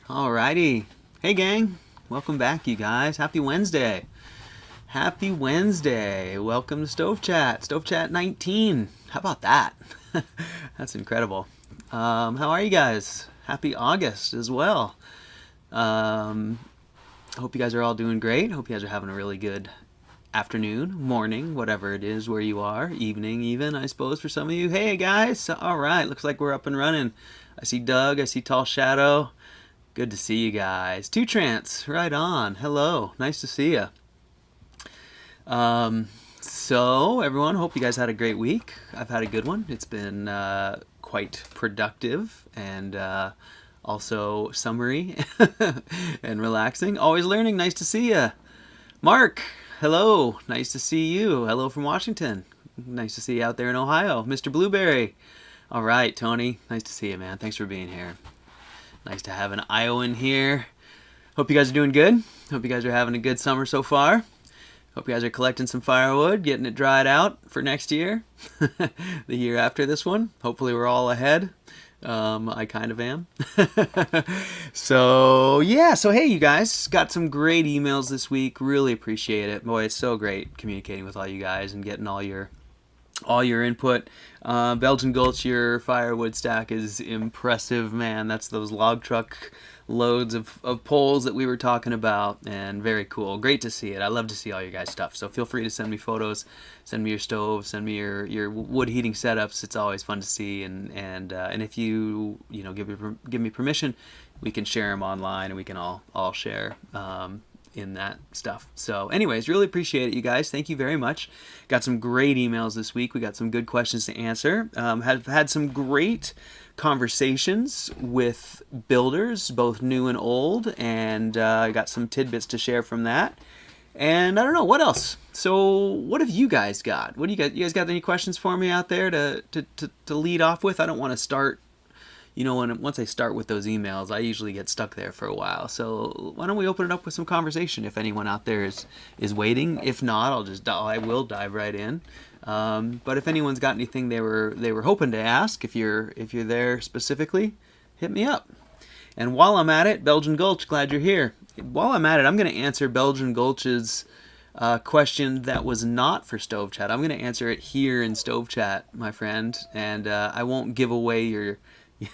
Alrighty. Hey gang, welcome back you guys. Happy Wednesday. Happy Wednesday. Welcome to Stove Chat. Stove Chat 19. How about that? That's incredible. How are you guys? Happy August as well. Hope you guys are all doing great. Hope you guys are having a really good afternoon, morning, whatever it is where you are, evening even, I suppose, for some of you. Hey guys, all right, looks like we're up and running. I see Doug, I see Tall Shadow. Good to see you guys. Two Trance, right on. Hello, nice to see you. So everyone, hope you guys had a great week. I've had a good one. It's been quite productive and also summery and relaxing. Always learning. Nice to see you. Mark, hello. Nice to see you. Hello from Washington. Nice to see you out there in Ohio. Mr. Blueberry. All right, Tony. Nice to see you, man. Thanks for being here. Nice to have an Iowan here. Hope you guys are doing good. Hope you guys are having a good summer so far. Hope you guys are collecting some firewood, getting it dried out for next year. The year after this one. Hopefully we're all ahead. I kind of am. So hey you guys, got some great emails this week. Really appreciate it. Boy, it's so great communicating with all you guys and getting all your input. Belgian Gulch, your firewood stack is impressive, man. That's those log truck loads of poles that we were talking about, and very cool. Great to see it. I love to see all your guys' stuff. So feel free to send me photos, send me your stove, send me your wood heating setups. It's always fun to see, and if you give me permission, we can share them online, and we can all share in that stuff. So anyways, really appreciate it, you guys. Thank you very much. Got some great emails this week. We got some good questions to answer. Have had some great conversations with builders, both new and old, and I got some tidbits to share from that. And I don't know what else. So what have you guys got? What do you guys? You guys got any questions for me out there to lead off with? I don't want to start. Once I start with those emails, I usually get stuck there for a while. So why don't we open it up with some conversation? If anyone out there is waiting, if not, I will dive right in. But if anyone's got anything they were hoping to ask, if you're there specifically, hit me up. And while I'm at it, Belgian Gulch, glad you're here. While I'm at it, I'm going to answer Belgian Gulch's question that was not for Stove Chat. I'm going to answer it here in Stove Chat, my friend, and I won't give away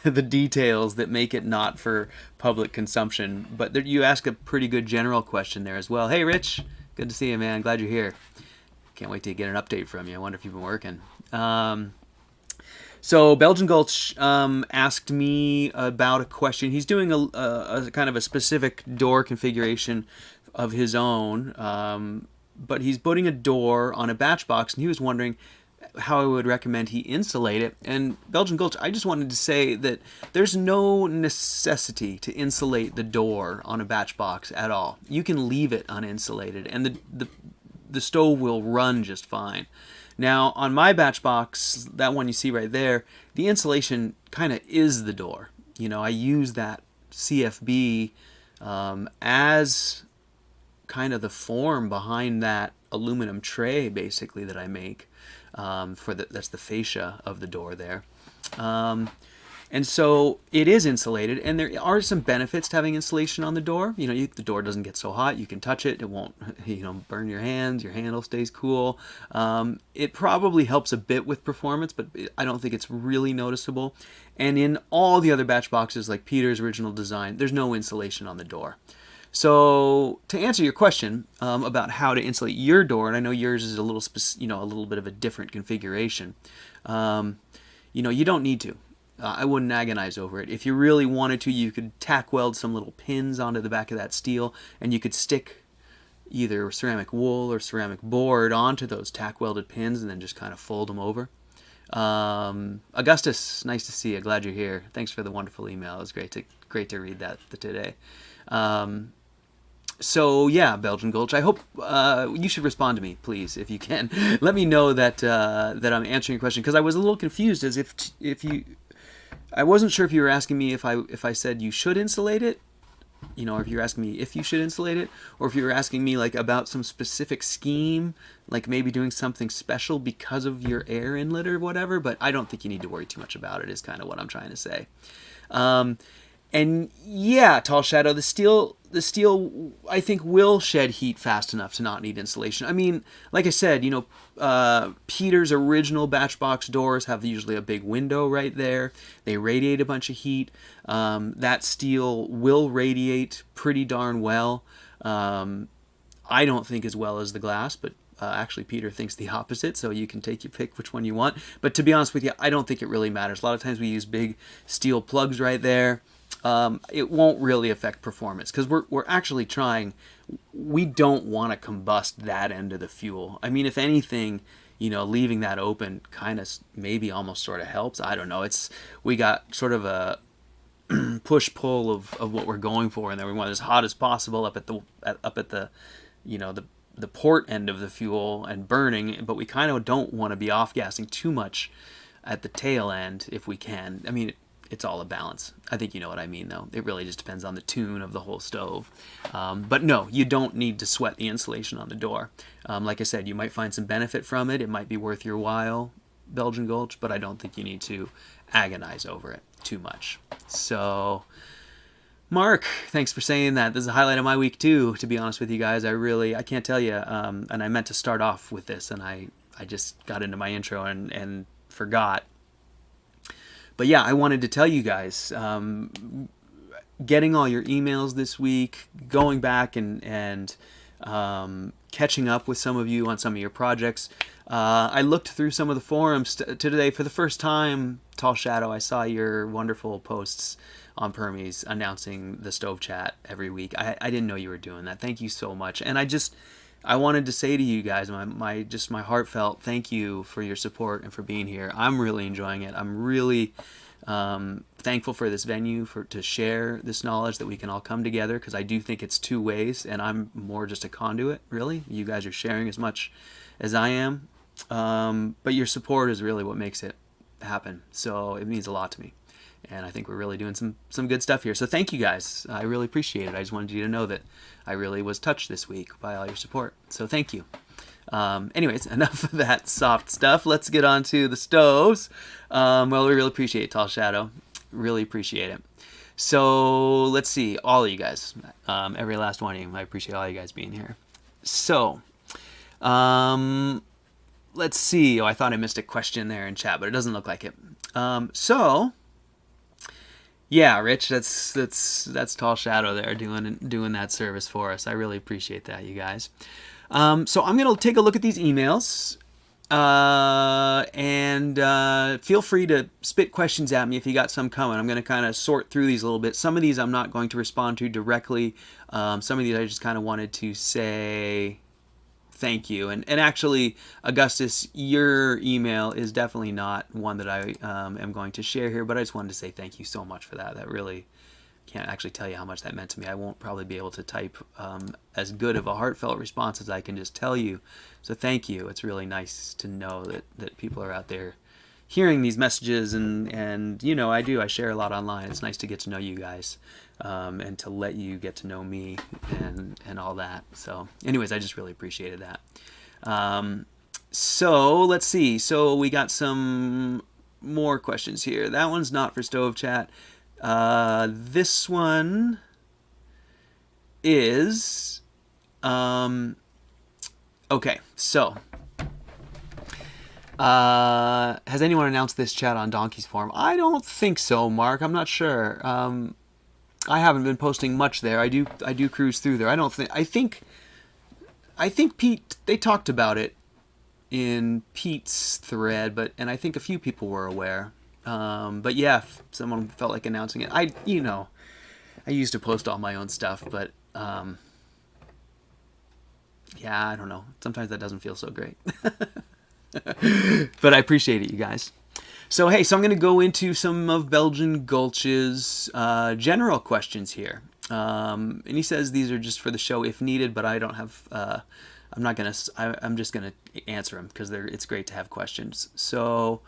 the details that make it not for public consumption. But you ask a pretty good general question there as well. Hey, Rich, good to see you, man. Glad you're here. Can't wait to get an update from you. I wonder if you've been working. So Belgian Gulch asked me about a question. He's doing a kind of a specific door configuration of his own, but he's putting a door on a batch box, and he was wondering how I would recommend he insulate it. And Belgian Gulch, I just wanted to say that there's no necessity to insulate the door on a batch box at all. You can leave it uninsulated, and the stove will run just fine. Now, on my batch box, that one you see right there, the insulation kind of is the door. I use that CFB as kind of the form behind that aluminum tray, basically, that I make. That's the fascia of the door there. And so it is insulated, and there are some benefits to having insulation on the door. The door doesn't get so hot. You can touch it. It won't, burn your hands. Your handle stays cool. It probably helps a bit with performance, but I don't think it's really noticeable. And in all the other batch boxes, like Peter's original design, there's no insulation on the door. So to answer your question about how to insulate your door, and I know yours is a little bit of a different configuration. You don't need to. I wouldn't agonize over it. If you really wanted to, you could tack weld some little pins onto the back of that steel, and you could stick either ceramic wool or ceramic board onto those tack welded pins, and then just kind of fold them over. Augustus, nice to see you. Glad you're here. Thanks for the wonderful email. It was great to read that today. So yeah, Belgian Gulch, I hope you should respond to me, please, if you can. Let me know that I'm answering your question, because I was a little confused, as if you. I wasn't sure if you were asking me if I said you should insulate it, or if you're asking me if you should insulate it, or if you were asking me like about some specific scheme, like maybe doing something special because of your air inlet or whatever. But I don't think you need to worry too much about it, is kind of what I'm trying to say. And yeah, Tall Shadow, the steel I think will shed heat fast enough to not need insulation. I mean, like I said, Peter's original batch box doors have usually a big window right there. They radiate a bunch of heat. That steel will radiate pretty darn well. I don't think as well as the glass, but actually Peter thinks the opposite, so you can take your pick which one you want. But to be honest with you, I don't think it really matters. A lot of times we use big steel plugs right there. It won't really affect performance because we're actually trying. We don't want to combust that end of the fuel. I mean, if anything, leaving that open kind of maybe almost sort of helps. I don't know. We got sort of a push pull of what we're going for, and then we want it as hot as possible up at the the port end of the fuel and burning, but we kind of don't want to be off gassing too much at the tail end if we can. I mean, it's all a balance. I think you know what I mean, though. It really just depends on the tune of the whole stove. But no, you don't need to sweat the insulation on the door. Like I said, you might find some benefit from it. It might be worth your while, Belgian Gulch, but I don't think you need to agonize over it too much. So, Mark, thanks for saying that. This is a highlight of my week, too, to be honest with you guys. I can't tell you. And I meant to start off with this, and I just got into my intro and forgot. But yeah, I wanted to tell you guys, getting all your emails this week, going back and catching up with some of you on some of your projects. I looked through some of the forums today for the first time. Tall Shadow, I saw your wonderful posts on Permies announcing the stove chat every week. I didn't know you were doing that. Thank you so much. And I wanted to say to you guys, my heartfelt thank you for your support and for being here. I'm really enjoying it. I'm really thankful for this venue to share this knowledge, that we can all come together, because I do think it's two ways, and I'm more just a conduit, really. You guys are sharing as much as I am, but your support is really what makes it happen. So it means a lot to me. And I think we're really doing some good stuff here. So thank you guys. I really appreciate it. I just wanted you to know that I really was touched this week by all your support. So thank you. Anyways, enough of that soft stuff. Let's get on to the stoves. Well, we really appreciate it, Tall Shadow. Really appreciate it. So let's see. All of you guys. Every last one of you. I appreciate all you guys being here. So, let's see. Oh, I thought I missed a question there in chat, but it doesn't look like it. Yeah, Rich, that's Tall Shadow there doing that service for us. I really appreciate that, you guys. So I'm gonna take a look at these emails, and feel free to spit questions at me if you got some coming. I'm gonna kind of sort through these a little bit. Some of these I'm not going to respond to directly. Some of these I just kind of wanted to say thank you. And actually, Augustus, your email is definitely not one that I am going to share here, but I just wanted to say thank you so much for that. That really can't actually tell you how much that meant to me. I won't probably be able to type as good of a heartfelt response as I can just tell you. So thank you. It's really nice to know that people are out there hearing these messages, and I share a lot online. It's nice to get to know you guys, and to let you get to know me and all that. So anyways, I just really appreciated that. So let's see. So we got some more questions here. That one's not for Stove Chat. This one is okay. So has anyone announced this chat on Donkey's forum? I don't think so, Mark. I'm not sure. I haven't been posting much there. I do cruise through there. I think Pete, they talked about it in Pete's thread, and I think a few people were aware. But yeah, if someone felt like announcing it. I used to post all my own stuff, but yeah, I don't know. Sometimes that doesn't feel so great. But I appreciate it, you guys. So hey, I'm going to go into some of Belgian Gulch's general questions here. And he says these are just for the show if needed, but I don't have. I'm just going to answer them because it's great to have questions. So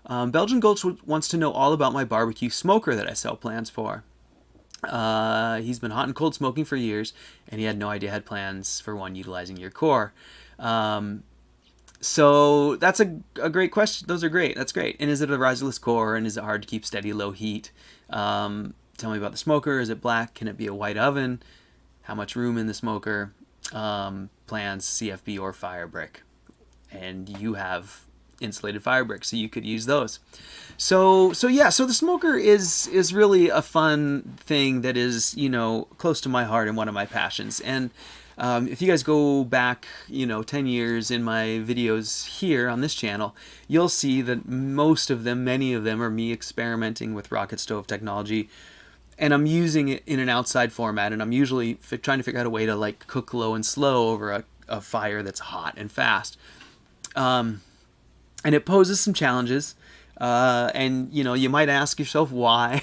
Belgian Gulch wants to know all about my barbecue smoker that I sell plans for. He's been hot and cold smoking for years, and he had no idea I had plans for one utilizing your core. So that's a great question. Those are great. That's great. And is it a riserless core, and is it hard to keep steady low heat? tell me about the smoker. Is it black? Can it be a white oven? How much room in the smoker? Plans, CFB or fire brick. And you have insulated fire bricks, so you could use those. So the smoker is really a fun thing that is, close to my heart and one of my passions. And if you guys go back, 10 years in my videos here on this channel, you'll see that many of them are me experimenting with rocket stove technology, and I'm using it in an outside format, and I'm usually trying to figure out a way to like cook low and slow over a fire that's hot and fast. And it poses some challenges. And you might ask yourself why.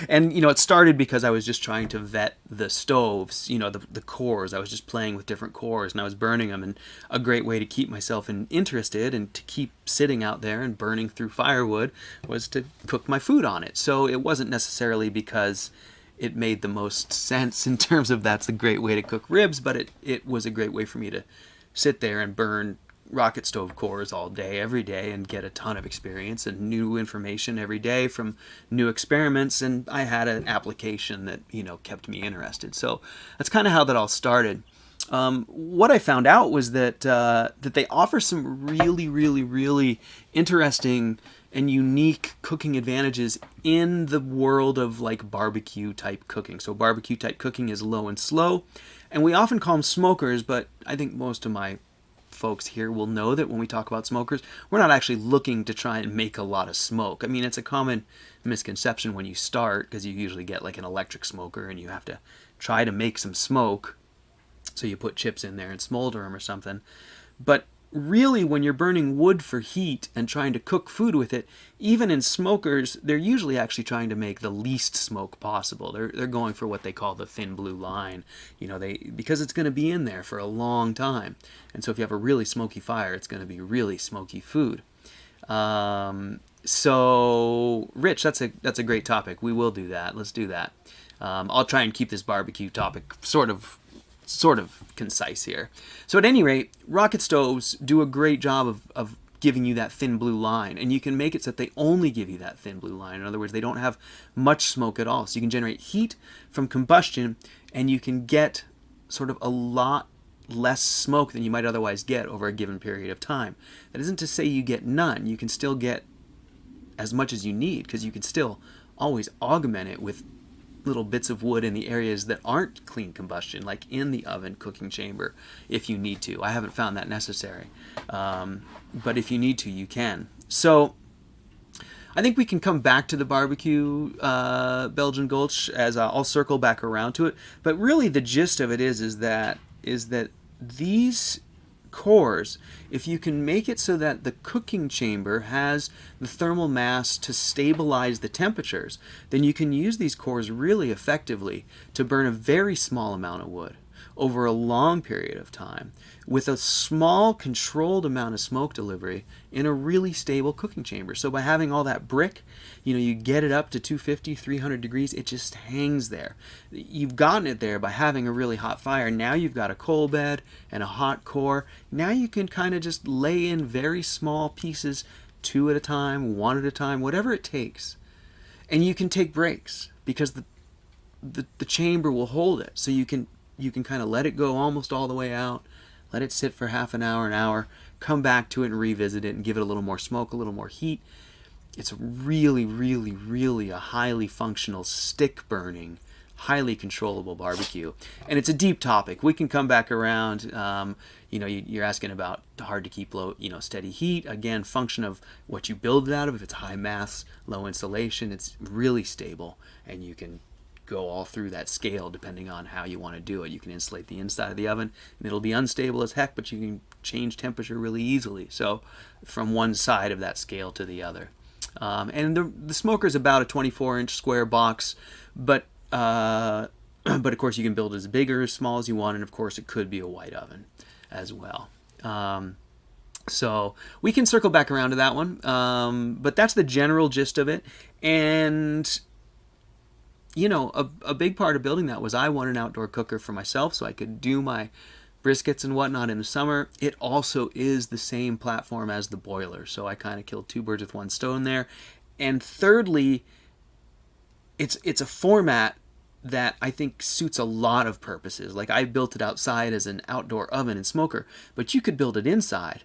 And it started because I was just trying to vet the stoves, the cores. I was just playing with different cores and I was burning them, and a great way to keep myself interested and to keep sitting out there and burning through firewood was to cook my food on it. So it wasn't necessarily because it made the most sense in terms of that's a great way to cook ribs, but it was a great way for me to sit there and burn rocket stove cores all day, every day, and get a ton of experience and new information every day from new experiments. And I had an application that, kept me interested. So that's kind of how that all started. What I found out was that they offer some really, really, really interesting and unique cooking advantages in the world of like barbecue type cooking. So barbecue type cooking is low and slow, and we often call them smokers, but I think most of my folks here will know that when we talk about smokers, we're not actually looking to try and make a lot of smoke. I mean, it's a common misconception when you start, because you usually get like an electric smoker and you have to try to make some smoke. So you put chips in there and smolder them or something. But really, when you're burning wood for heat and trying to cook food with it, even in smokers, they're usually actually trying to make the least smoke possible. They're going for what they call the thin blue line, because it's going to be in there for a long time. And so if you have a really smoky fire, it's going to be really smoky food. So Rich, that's a great topic. We will do that. Let's do that. I'll try and keep this barbecue topic sort of concise here. So at any rate, rocket stoves do a great job of giving you that thin blue line, and you can make it so that they only give you that thin blue line. In other words, they don't have much smoke at all. So you can generate heat from combustion, and you can get sort of a lot less smoke than you might otherwise get over a given period of time. That isn't to say you get none. You can still get as much as you need, because you can still always augment it with little bits of wood in the areas that aren't clean combustion, like in the oven cooking chamber, if you need to. I haven't found that necessary, but if you need to, you can. So I think we can come back to the barbecue Belgian Gulch, as I'll circle back around to it. But really, the gist of it is that these cores, if you can make it so that the cooking chamber has the thermal mass to stabilize the temperatures, then you can use these cores really effectively to burn a very small amount of wood over a long period of time with a small controlled amount of smoke delivery in a really stable cooking chamber. So by having all that brick, you get it up to 250, 300 degrees, it just hangs there. You've gotten it there by having a really hot fire. Now you've got a coal bed and a hot core. Now you can kind of just lay in very small pieces, 2 at a time, 1 at a time, whatever it takes. And you can take breaks because the chamber will hold it. So you can kind of let it go almost all the way out, let it sit for half an hour, come back to it and revisit it and give it a little more smoke, a little more heat. It's really, really, really a highly functional, stick-burning, highly controllable barbecue. And it's a deep topic. We can come back around. You're asking about hard to keep low, steady heat. Again, function of what you build it out of. If it's high mass, low insulation, it's really stable, and you can go all through that scale depending on how you want to do it. You can insulate the inside of the oven, and it'll be unstable as heck, but you can change temperature really easily. So from one side of that scale to the other. And the smoker is about a 24-inch square box, but of course you can build it as big or as small as you want, and of course it could be a white oven as well. So we can circle back around to that one, but that's the general gist of it. And a big part of building that was I wanted an outdoor cooker for myself so I could do my briskets and whatnot in the summer. It also is the same platform as the boiler, so I kind of killed 2 birds with 1 stone there. And thirdly, it's a format that I think suits a lot of purposes. Like, I built it outside as an outdoor oven and smoker, but you could build it inside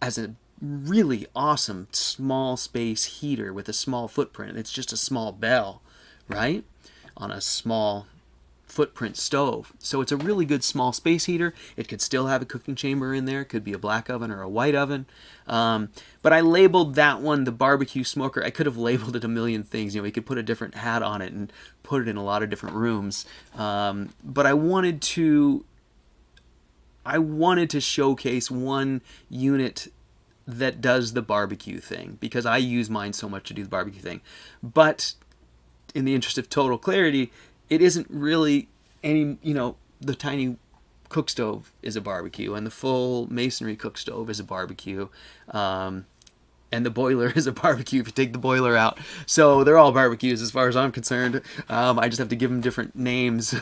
as a really awesome small space heater with a small footprint. It's just a small bell, right? On a small footprint stove. So it's a really good small space heater. It could still have a cooking chamber in there. It could be a black oven or a white oven. But I labeled that one the barbecue smoker. I could have labeled it a million things. We could put a different hat on it and put it in a lot of different rooms. But I wanted to showcase one unit that does the barbecue thing, because I use mine so much to do the barbecue thing. But in the interest of total clarity, it isn't really any, the tiny cook stove is a barbecue, and the full masonry cook stove is a barbecue, and the boiler is a barbecue if you take the boiler out. So they're all barbecues as far as I'm concerned. I just have to give them different names.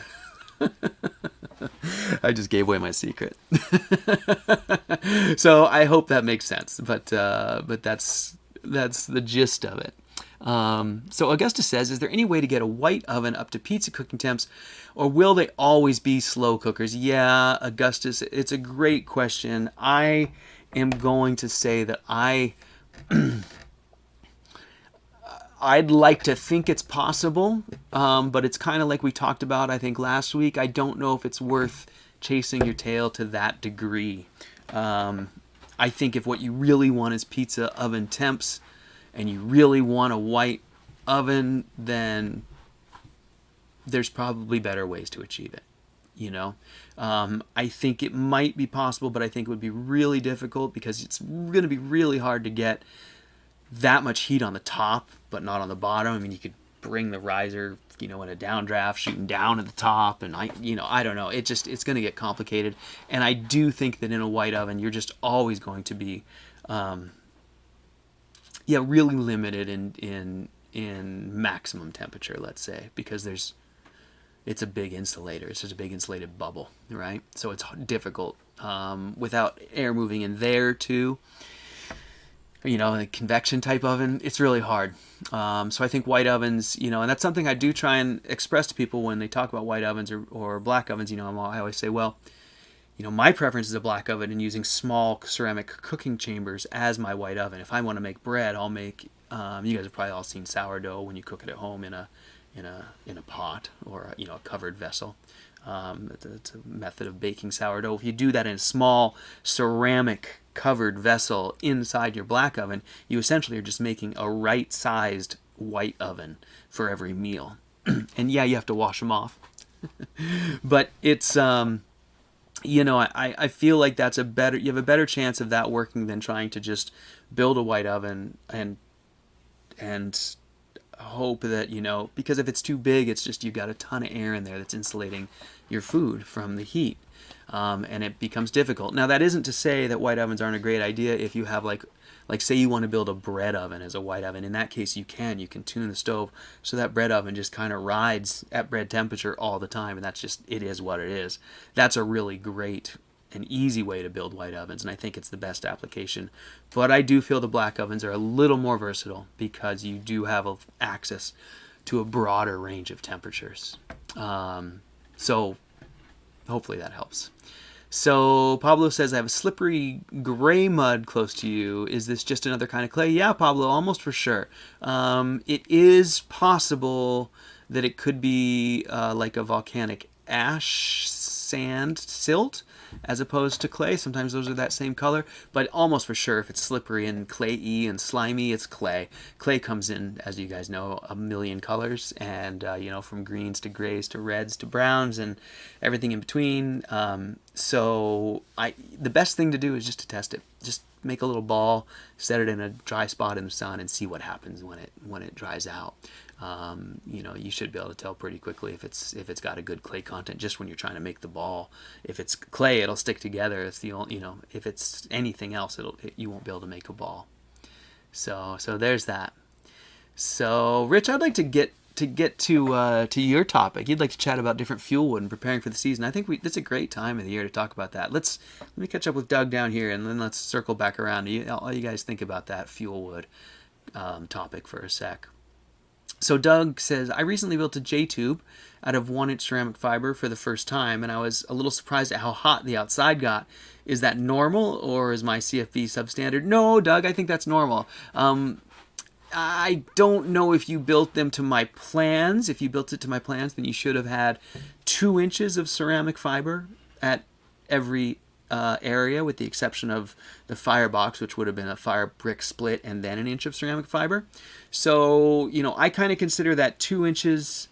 I just gave away my secret. So I hope that makes sense, but that's the gist of it. So Augusta says, is there any way to get a white oven up to pizza cooking temps, or will they always be slow cookers? Yeah, Augustus, it's a great question. I am going to say that I'd like to think it's possible, but it's kind of like we talked about, I think, last week. I don't know if it's worth chasing your tail to that degree. I think if what you really want is pizza oven temps, and you really want a white oven, then there's probably better ways to achieve it. I think it might be possible, but I think it would be really difficult, because it's going to be really hard to get that much heat on the top, but not on the bottom. I mean, you could bring the riser, in a downdraft, shooting down at the top, and I don't know. It's going to get complicated. And I do think that in a white oven, you're just always going to be, really limited in maximum temperature, let's say, because it's a big insulator. It's just a big insulated bubble, right? So it's difficult without air moving in there too. A convection type oven, it's really hard. So I think white ovens, and that's something I do try and express to people when they talk about white ovens or black ovens. I always say, well, my preference is a black oven and using small ceramic cooking chambers as my white oven. If I want to make bread, I'll make. You guys have probably all seen sourdough when you cook it at home in a pot or a covered vessel. It's a method of baking sourdough. If you do that in a small ceramic covered vessel inside your black oven, you essentially are just making a right-sized white oven for every meal. And yeah, you have to wash them off. But it's I feel like you have a better chance of that working than trying to just build a white oven and hope that, because if it's too big, it's just you've got a ton of air in there that's insulating your food from the heat, and it becomes difficult. Now, that isn't to say that white ovens aren't a great idea if you have like say you want to build a bread oven as a white oven. In that case, you can tune the stove so that bread oven just kind of rides at bread temperature all the time, and it is what it is. That's a really great and easy way to build white ovens, and I think it's the best application. But I do feel the black ovens are a little more versatile because you do have access to a broader range of temperatures. So hopefully that helps. So Pablo says, I have a slippery gray mud close to you. Is this just another kind of clay? Yeah, Pablo, almost for sure. It is possible that it could be like a volcanic ash, sand, silt, as opposed to clay. Sometimes those are that same color, but almost for sure if it's slippery and clayey and slimy, it's clay. Clay comes in, as you guys know, a million colors, and from greens to grays to reds to browns and everything in between. So the best thing to do is just to test it. Just make a little ball, set it in a dry spot in the sun, and see what happens when it dries out. You should be able to tell pretty quickly if it's got a good clay content just when you're trying to make the ball. If it's clay, it'll stick together. It's the only, if it's anything else, you won't be able to make a ball. So there's that. So Rich, I'd like to get to your topic. You'd like to chat about different fuel wood and preparing for the season. I think it's a great time of the year to talk about that. Let me catch up with Doug down here, and then let's circle back around. All you guys think about that fuel wood topic for a sec. So Doug says, I recently built a J-tube out of 1-inch ceramic fiber for the first time, and I was a little surprised at how hot the outside got. Is that normal, or is my CFB substandard? No, Doug, I think that's normal. I don't know if you built them to my plans. If you built it to my plans, then you should have had 2 inches of ceramic fiber at every area, with the exception of the firebox, which would have been a fire brick split and then 1 inch of ceramic fiber. So, I kind of consider that 2 inches.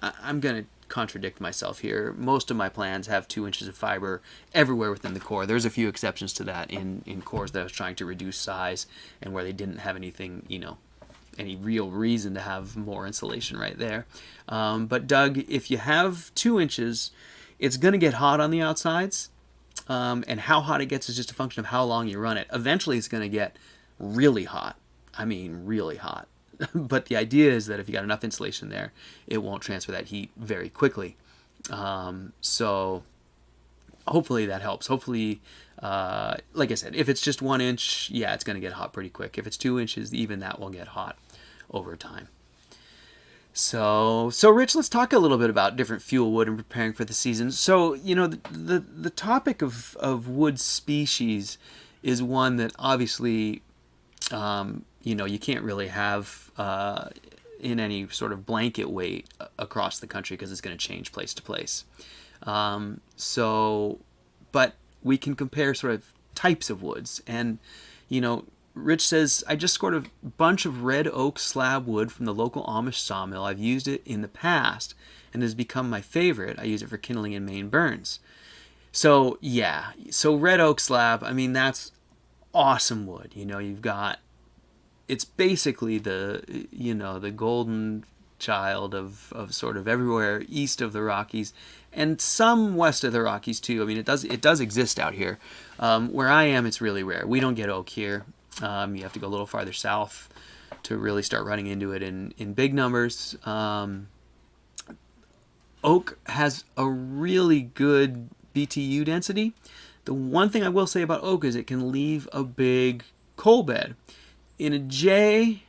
I'm going to contradict myself here. Most of my plans have 2 inches of fiber everywhere within the core. There's a few exceptions to that in cores that I was trying to reduce size and where they didn't have anything, any real reason to have more insulation right there. But Doug, if you have 2 inches, it's going to get hot on the outsides. And how hot it gets is just a function of how long you run it. Eventually it's going to get really hot. I mean, really hot. But the idea is that if you got enough insulation there, it won't transfer that heat very quickly. So hopefully that helps. Hopefully, like I said, if it's just 1 inch, yeah, it's going to get hot pretty quick. If it's 2 inches, even that will get hot over time. So Rich, let's talk a little bit about different fuel wood and preparing for the season. So, the topic of wood species is one that obviously, you can't really have in any sort of blanket weight across the country because it's going to change place to place. But we can compare sort of types of woods. And, Rich says, I just scored a bunch of red oak slab wood from the local Amish sawmill. I've used it in the past and has become my favorite. I use it for kindling in main burns. So, yeah. So red oak slab, I mean, that's awesome wood. You've got, it's basically the golden child of sort of everywhere east of the Rockies and some west of the Rockies too. I mean, it does exist out here. Where I am, it's really rare. We don't get oak here. You have to go a little farther south to really start running into it in big numbers. Oak has a really good BTU density. The one thing I will say about oak is it can leave a big coal bed. In a J,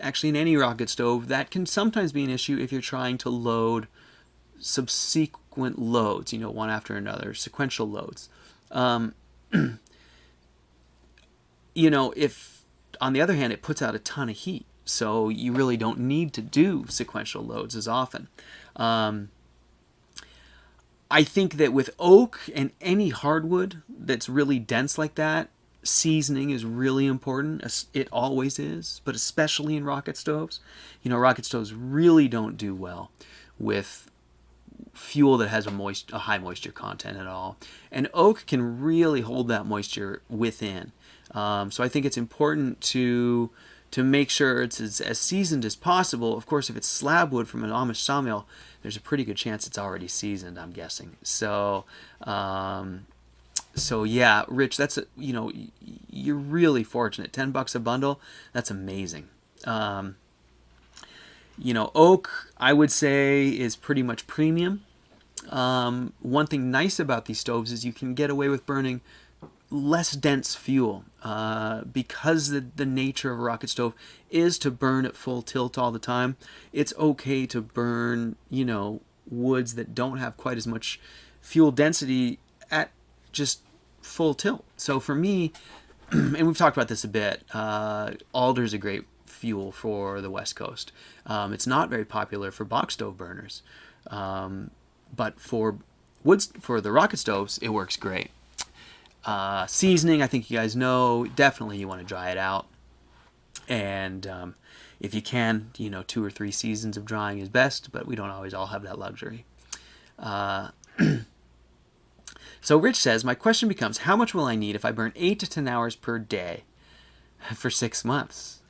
actually in any rocket stove, that can sometimes be an issue if you're trying to load subsequent loads, one after another, sequential loads. If on the other hand it puts out a ton of heat, so you really don't need to do sequential loads as often. I think that with oak and any hardwood that's really dense like that, seasoning is really important. It always is, but especially in rocket stoves. Rocket stoves really don't do well with fuel that has a high moisture content at all. And oak can really hold that moisture within. So I think it's important to make sure it's as seasoned as possible. Of course, if it's slab wood from an Amish sawmill, there's a pretty good chance it's already seasoned, I'm guessing. So yeah, Rich, that's you're really fortunate. $10 a bundle, that's amazing. Oak, I would say, is pretty much premium. One thing nice about these stoves is you can get away with burning less dense fuel because the nature of a rocket stove is to burn at full tilt all the time. It's okay to burn, woods that don't have quite as much fuel density at just full tilt. So for me, and we've talked about this a bit, alder's a great fuel for the West Coast. It's not very popular for box stove burners, but for the rocket stoves, it works great. Seasoning, I think you guys know, definitely you want to dry it out. And if you can, 2 or 3 seasons of drying is best, but we don't always all have that luxury. So Rich says, my question becomes, how much will I need if I burn 8 to 10 hours per day for 6 months?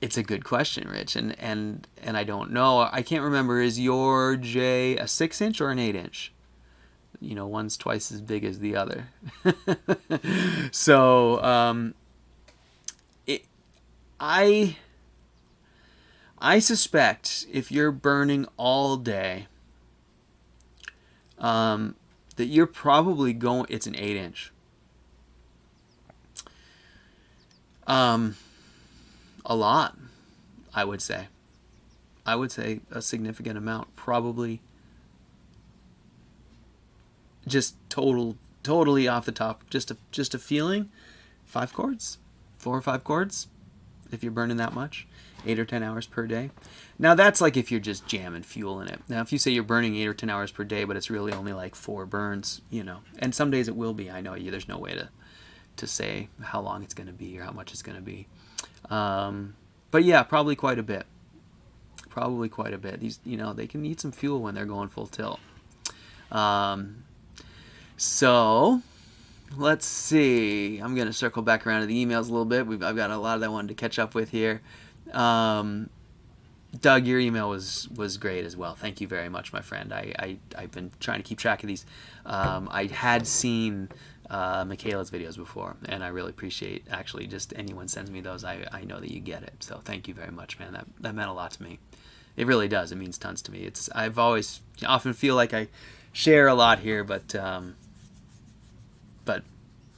It's a good question, Rich, and I don't know. I can't remember, is your J a 6-inch or an 8-inch? One's twice as big as the other. So, I suspect if you're burning all day, that you're probably going, it's an 8-inch. A lot, I would say. I would say a significant amount, probably just totally off the top, just a feeling. 5 cords, 4 or 5 cords, if you're burning that much, 8 or 10 hours per day. Now that's like if you're just jamming fuel in it. Now if you say you're burning 8 or 10 hours per day, but it's really only like 4 burns, you know, and some days it will be. I know you. There's no way to say how long it's going to be or how much it's going to be. But yeah, probably quite a bit. Probably quite a bit. These, you know, they can eat some fuel when they're going full tilt. So let's see. I'm going to circle back around to the emails a little bit. I've got a lot that I wanted to catch up with here. Doug, your email was great as well. Thank you very much, my friend. I've been trying to keep track of these. I had seen Michaela's videos before, and I really appreciate actually just anyone sends me those. I know that you get it. So thank you very much, man. That meant a lot to me. It really does. It means tons to me. I often feel like I share a lot here, but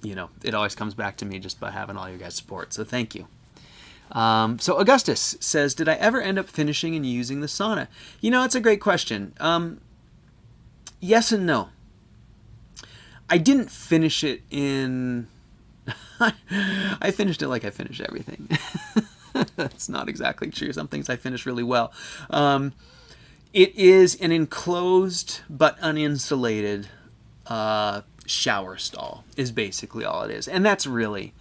you know, it always comes back to me just by having all your guys' support. So thank you. So Augustus says, did I ever end up finishing and using the sauna? You know, it's a great question. Yes and no. I didn't finish it in... I finished it like I finish everything. That's not exactly true. Some things I finish really well. It is an enclosed but uninsulated shower stall is basically all it is. And that's really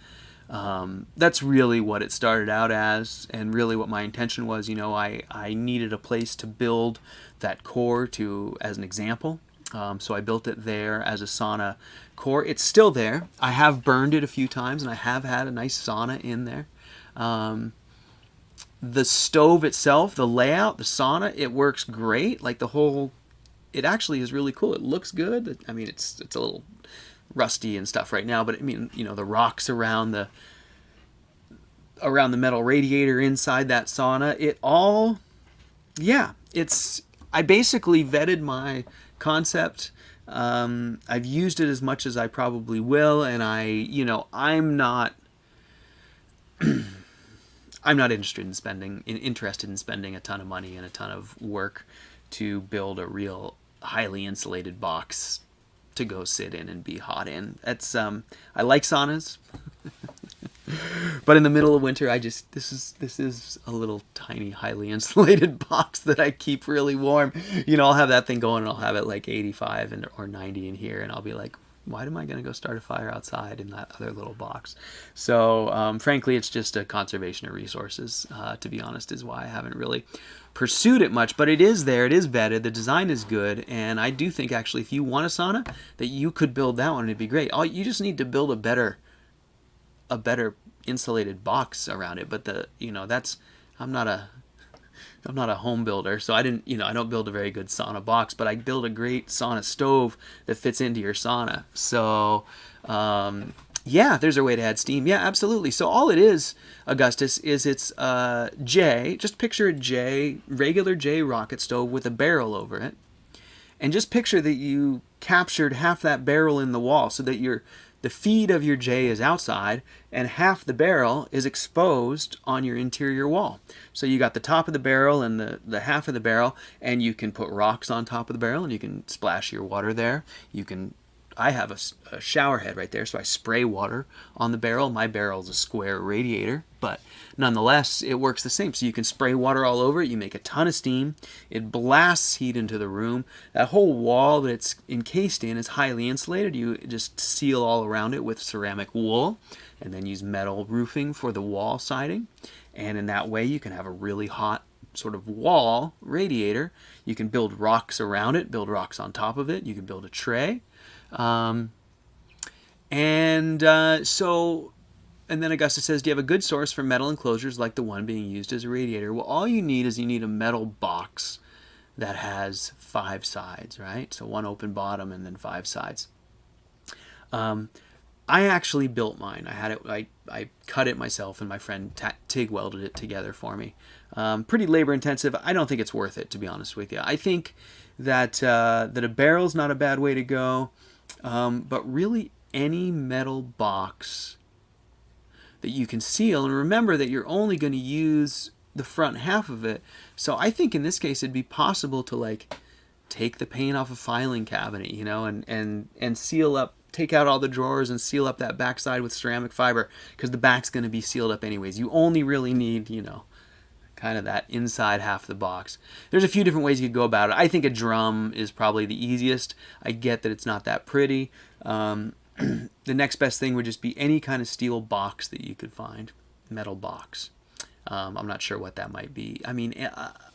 what it started out as, and really what my intention was. You know, I needed a place to build that core to, as an example. So I built it there as a sauna core. It's still there. I have burned it a few times, and I have had a nice sauna in there. The stove itself, the layout, the sauna, it works great. Like it actually is really cool. It looks good. I mean, it's a little rusty and stuff right now, but I mean, you know, the rocks around the metal radiator inside that sauna, I basically vetted my concept. I've used it as much as I probably will, and I'm not interested in spending a ton of money and a ton of work to build a real highly insulated box to go sit in and be hot in. I like saunas. But in the middle of winter, this is a little tiny, highly insulated box that I keep really warm. You know, I'll have that thing going, and I'll have it like 85 or 90 in here, and I'll be like, why am I going to go start a fire outside in that other little box? So, frankly, it's just a conservation of resources, to be honest, is why I haven't really pursued it much. But it is there. It is vetted. The design is good. And I do think, actually, if you want a sauna, that you could build that one, and it'd be great. You just need to build a better insulated box around it. But I'm not a home builder, so I don't build a very good sauna box, but I build a great sauna stove that fits into your sauna. So, there's a way to add steam. Yeah, absolutely. So all it is, Augustus, is it's J. Just picture a regular J rocket stove with a barrel over it, and just picture that you captured half that barrel in the wall, so that the feed of your J is outside, and half the barrel is exposed on your interior wall. So you got the top of the barrel and the half of the barrel, and you can put rocks on top of the barrel, and you can splash your water there. I have a shower head right there, so I spray water on the barrel. My barrel is a square radiator, but nonetheless, it works the same. So you can spray water all over it. You make a ton of steam. It blasts heat into the room. That whole wall that it's encased in is highly insulated. You just seal all around it with ceramic wool, and then use metal roofing for the wall siding. And in that way, you can have a really hot sort of wall radiator. You can build rocks around it, build rocks on top of it. You can build a tray. And then Augusta says, do you have a good source for metal enclosures like the one being used as a radiator? Well, all you need is a metal box that has 5 sides, right? So 1 open bottom and then 5 sides. I actually built mine. I cut it myself, and my friend TIG welded it together for me. Pretty labor intensive. I don't think it's worth it, to be honest with you. I think that a barrel's not a bad way to go. But really, any metal box that you can seal, and remember that you're only going to use the front half of it. So I think in this case it'd be possible to like take the paint off a filing cabinet, you know, and seal up, take out all the drawers and seal up that backside with ceramic fiber, because the back's going to be sealed up anyways. You only really need, you know, kind of that inside half of the box. There's a few different ways you could go about it. I think a drum is probably the easiest. I get that it's not that pretty. The next best thing would just be any kind of steel box that you could find, metal box. I'm not sure what that might be. I mean,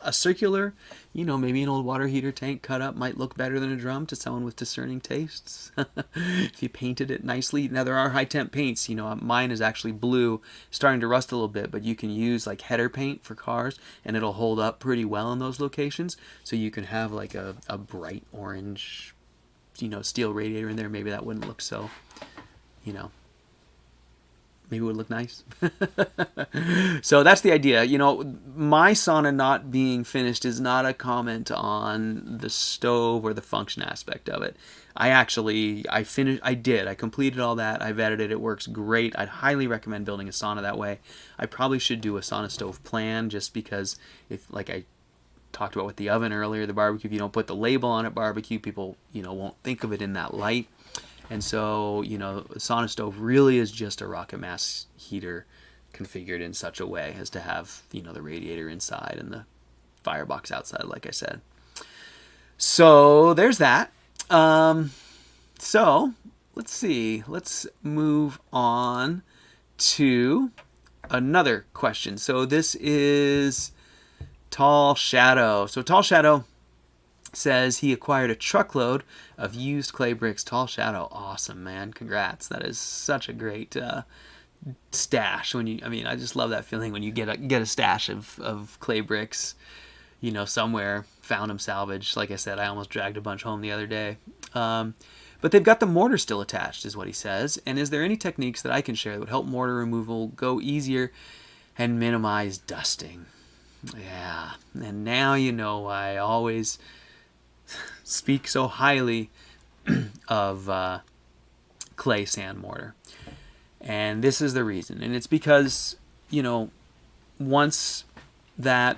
a circular, you know, maybe an old water heater tank cut up might look better than a drum to someone with discerning tastes. If you painted it nicely. Now, there are high temp paints. You know, mine is actually blue, starting to rust a little bit, but you can use like header paint for cars, and it'll hold up pretty well in those locations. So you can have like a bright orange, you know, steel radiator in there. Maybe that wouldn't look so, you know, maybe it would look nice. So that's the idea. You know, my sauna not being finished is not a comment on the stove or the function aspect of it. I completed all that. I vetted it. It works great. I'd highly recommend building a sauna that way. I probably should do a sauna stove plan, just because if, like I talked about with the oven earlier, the barbecue, if you don't put the label on it, barbecue, people, you know, won't think of it in that light. And so, you know, a sauna stove really is just a rocket mass heater configured in such a way as to have, you know, the radiator inside and the firebox outside, like I said. So there's that. So let's see. Let's move on to another question. So this is Tall Shadow. So Tall Shadow says he acquired a truckload of used clay bricks. Tall Shadow, awesome, man. Congrats. That is such a great stash. When you, I mean, I just love that feeling when you get a stash of clay bricks, you know, somewhere, found them salvaged. Like I said, I almost dragged a bunch home the other day. But they've got the mortar still attached, is what he says. And is there any techniques that I can share that would help mortar removal go easier and minimize dusting? Yeah, and now you know why I always speak so highly of clay sand mortar. And this is the reason. And it's because, you know, once that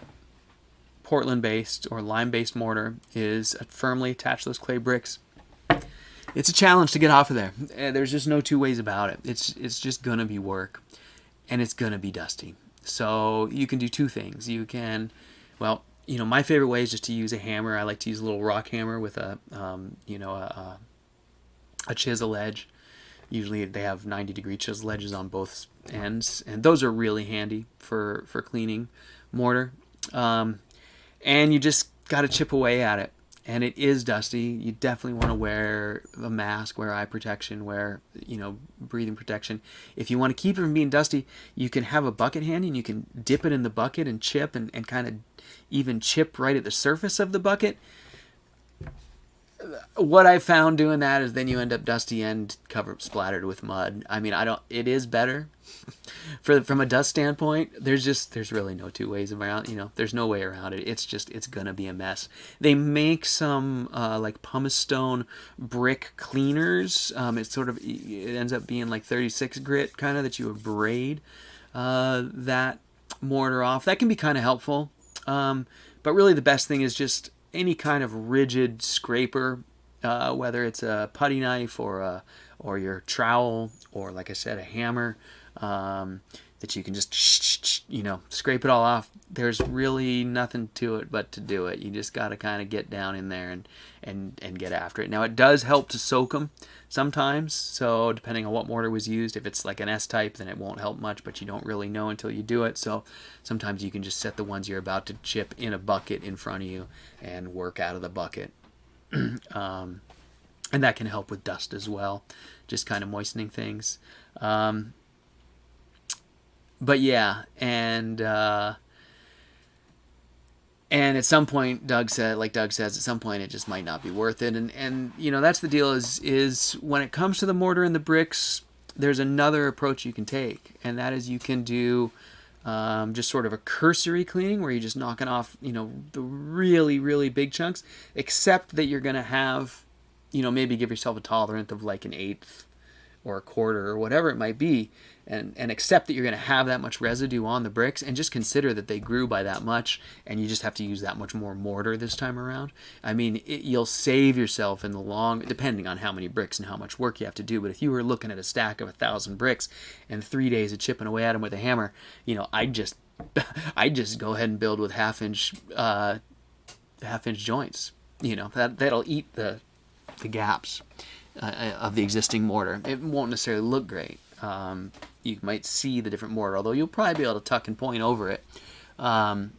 Portland-based or lime-based mortar is firmly attached to those clay bricks, it's a challenge to get off of there. There's just no two ways about it. It's just going to be work, and it's going to be dusty. So you can do two things. You can, well, you know, my favorite way is just to use a hammer. I like to use a little rock hammer with a chisel edge. Usually they have 90-degree chisel edges on both ends, and those are really handy for cleaning mortar. And you just got to chip away at it. And it is dusty. You definitely want to wear a mask, wear eye protection, wear, you know, breathing protection. If you want to keep it from being dusty, you can have a bucket handy and you can dip it in the bucket and chip and kind of even chip right at the surface of the bucket. What I found doing that is then you end up dusty and splattered with mud. I mean, it is better from a dust standpoint. There's really no two ways around, you know, there's no way around it. It's gonna be a mess. They make some like pumice stone brick cleaners. It ends up being like 36 grit kind of, that you would braid that mortar off. That can be kind of helpful. But really the best thing is just any kind of rigid scraper, whether it's a putty knife or your trowel, or like I said, a hammer, that you can just, you know, scrape it all off. There's really nothing to it but to do it. You just got to kind of get down in there and get after it. Now, it does help to soak them sometimes. So depending on what mortar was used, if it's like an S-type, then it won't help much, but you don't really know until you do it. So sometimes you can just set the ones you're about to chip in a bucket in front of you and work out of the bucket. And that can help with dust as well, just kind of moistening things. But yeah, and at some point, Doug says, at some point it just might not be worth it. And you know, that's the deal is when it comes to the mortar and the bricks, there's another approach you can take, and that is you can do just sort of a cursory cleaning where you're just knocking off, you know, the really, really big chunks, except that you're going to have, you know, maybe give yourself a tolerance of like an eighth or a quarter or whatever it might be, and accept that you're going to have that much residue on the bricks, and just consider that they grew by that much, and you just have to use that much more mortar this time around. I mean, you'll save yourself in the long, depending on how many bricks and how much work you have to do. But if you were looking at a stack of 1,000 bricks and 3 days of chipping away at them with a hammer, I'd just go ahead and build with half-inch joints. That'll eat the gaps of the existing mortar. It won't necessarily look great. You might see the different mortar, although you'll probably be able to tuck and point over it. So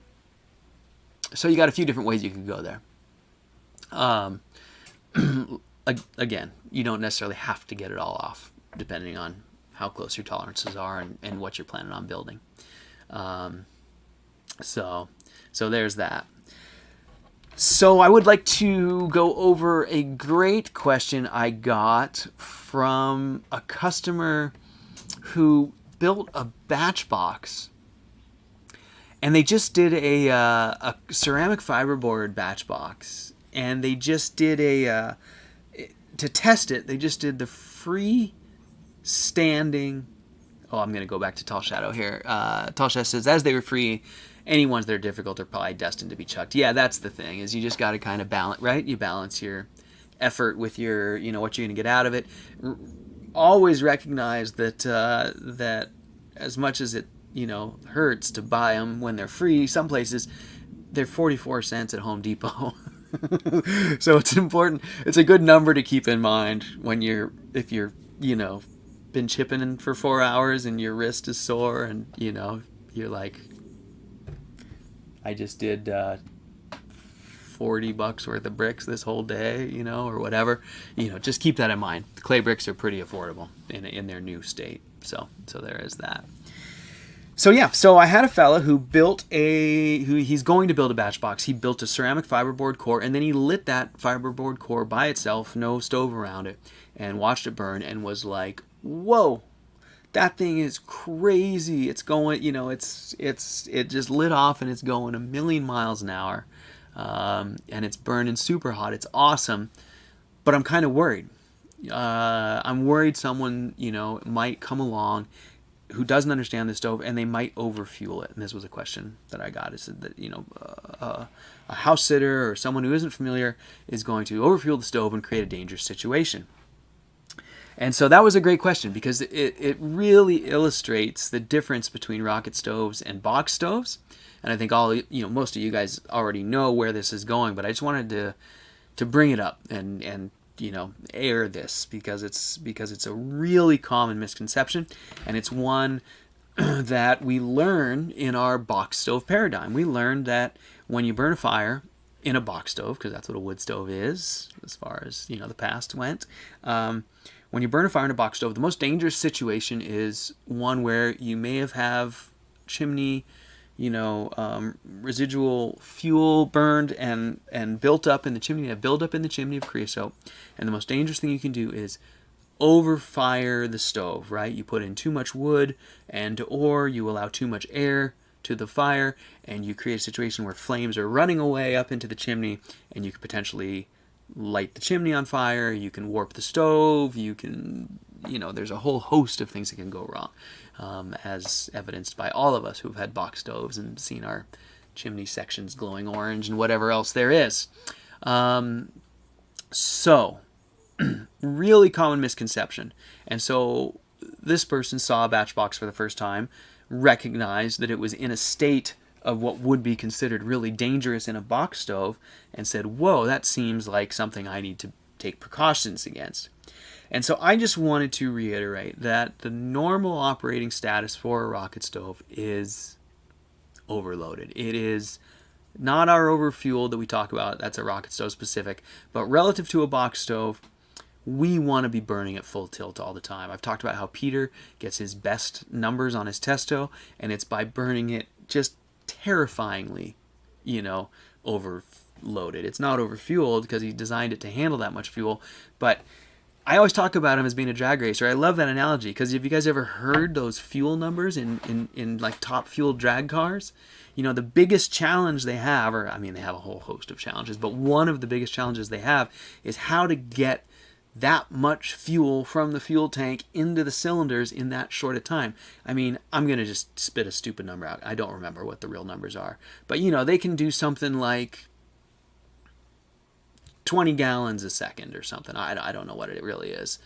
you got a few different ways you could go there. Again, you don't necessarily have to get it all off, depending on how close your tolerances are and what you're planning on building. So there's that. So I would like to go over a great question I got from a customer who built a batch box, and they just did a ceramic fiberboard batch box, and they just did to test it, they just did the freestanding. Oh, I'm going to go back to Tall Shadow here. Tall Shadow says, as they were free, any ones that are difficult are probably destined to be chucked. Yeah, that's the thing, is you just got to kind of balance, right? You balance your effort with your, what you're going to get out of it. Always recognize that that as much as it, hurts to buy them when they're free, some places they're 44 cents at Home Depot. So it's important. It's a good number to keep in mind if you're, been chipping for 4 hours and your wrist is sore and, you're like, I just did $40 worth of bricks this whole day, or whatever. Just keep that in mind. The clay bricks are pretty affordable in their new state. So there is that. So yeah, I had a fella who he's going to build a batch box. He built a ceramic fiberboard core, and then he lit that fiberboard core by itself, no stove around it, and watched it burn and was like, whoa, that thing is crazy. It's going, it just lit off and it's going a million miles an hour. And it's burning super hot. It's awesome. But I'm kind of worried. I'm worried someone, might come along who doesn't understand the stove, and they might overfuel it. And this was a question that I got. Is that, a house sitter or someone who isn't familiar is going to overfuel the stove and create a dangerous situation. And so that was a great question, because it really illustrates the difference between rocket stoves and box stoves. And I think most of you guys already know where this is going, but I just wanted to bring it up and air this because it's a really common misconception, and it's one that we learn in our box stove paradigm. We learned that when you burn a fire in a box stove, because that's what a wood stove is as far as the past went, when you burn a fire in a box stove, the most dangerous situation is one where you may have chimney, residual fuel burned and built up in the chimney, have buildup in the chimney of creosote. And the most dangerous thing you can do is overfire the stove, right? You put in too much wood or you allow too much air to the fire, and you create a situation where flames are running away up into the chimney, and you could potentially light the chimney on fire. You can warp the stove. You can, there's a whole host of things that can go wrong, as evidenced by all of us who've had box stoves and seen our chimney sections glowing orange and whatever else there is. So, really common misconception. And so this person saw a batch box for the first time, recognized that it was in a state of what would be considered really dangerous in a box stove, and said, whoa, that seems like something I need to take precautions against. And so I just wanted to reiterate that the normal operating status for a rocket stove is overloaded. It is not our overfuel that we talk about. That's a rocket stove specific. But relative to a box stove, we want to be burning at full tilt all the time. I've talked about how Peter gets his best numbers on his testo, and it's by burning it just terrifyingly, overloaded. It's not overfueled because he designed it to handle that much fuel, but I always talk about him as being a drag racer. I love that analogy, because have you guys ever heard those fuel numbers in like top fuel drag cars? The biggest challenge they have, they have a whole host of challenges, but one of the biggest challenges they have is how to get that much fuel from the fuel tank into the cylinders in that short a time. I mean, I'm going to just spit a stupid number out. I don't remember what the real numbers are. But, you know, they can do something like 20 gallons a second or something. I don't know what it really is.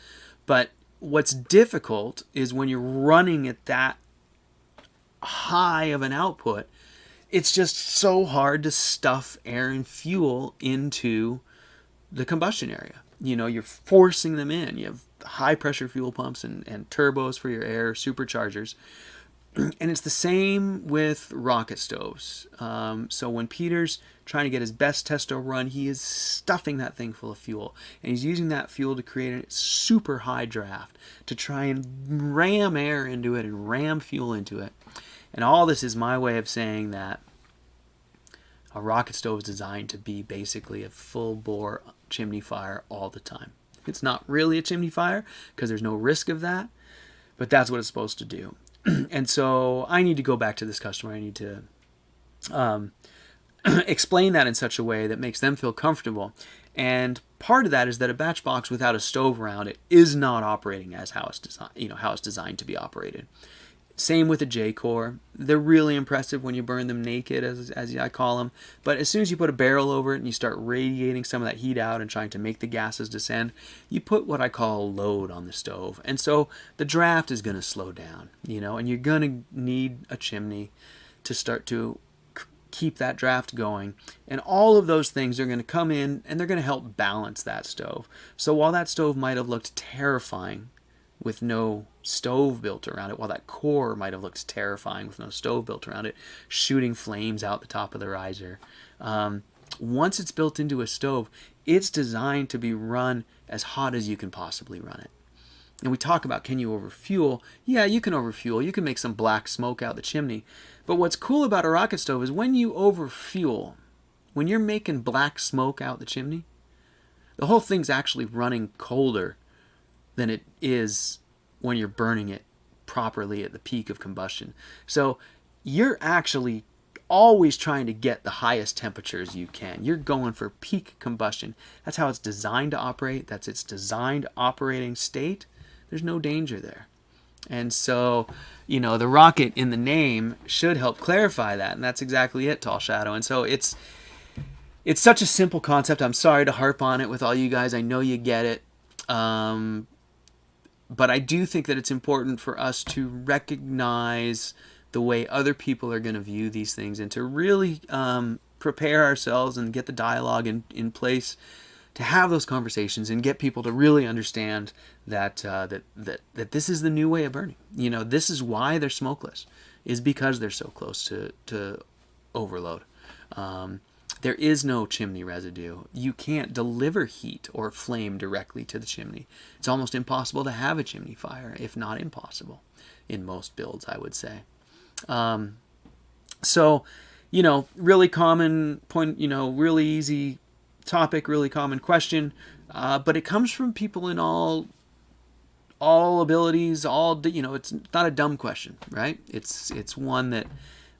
But what's difficult is when you're running at that high of an output, it's just so hard to stuff air and fuel into the combustion area. You know, you're forcing them in. You have high pressure fuel pumps and turbos for your air superchargers. And it's the same with rocket stoves. So when Peter's trying to get his best testo run, he is stuffing that thing full of fuel. And he's using that fuel to create a super high draft to try and ram air into it and ram fuel into it. And all this is my way of saying that a rocket stove is designed to be basically a full bore chimney fire all the time. It's not really a chimney fire because there's no risk of that, but that's what it's supposed to do. And so I need to go back to this customer. I need to explain that in such a way that makes them feel comfortable. And part of that is that a batch box without a stove around it is not operating as how it's designed, how it's designed to be operated. Same with a J-core. They're really impressive when you burn them naked, as I call them. But as soon as you put a barrel over it and you start radiating some of that heat out and trying to make the gases descend, you put what I call a load on the stove. And so the draft is going to slow down, and you're going to need a chimney to start to keep that draft going. And all of those things are going to come in and they're going to help balance that stove. So while that stove might have looked terrifying with no stove built around it, while that core might have looked terrifying with no stove built around it, shooting flames out the top of the riser. Once it's built into a stove, it's designed to be run as hot as you can possibly run it. And we talk about, can you overfuel? Yeah, you can overfuel. You can make some black smoke out the chimney. But what's cool about a rocket stove is when you overfuel, when you're making black smoke out the chimney, the whole thing's actually running colder than it is when you're burning it properly at the peak of combustion. So you're actually always trying to get the highest temperatures you can. You're going for peak combustion. That's how it's designed to operate. That's its designed operating state. There's no danger there. And so, the rocket in the name should help clarify that. And that's exactly it, Tall Shadow. And so it's such a simple concept. I'm sorry to harp on it with all you guys. I know you get it. But I do think that it's important for us to recognize the way other people are going to view these things and to really prepare ourselves and get the dialogue in place to have those conversations and get people to really understand that this is the new way of burning. This is why they're smokeless, is because they're so close to overload. There is no chimney residue. You can't deliver heat or flame directly to the chimney. It's almost impossible to have a chimney fire, if not impossible, in most builds, I would say. So, really common point, really easy topic, really common question, but it comes from people in all abilities, it's not a dumb question, right? It's one that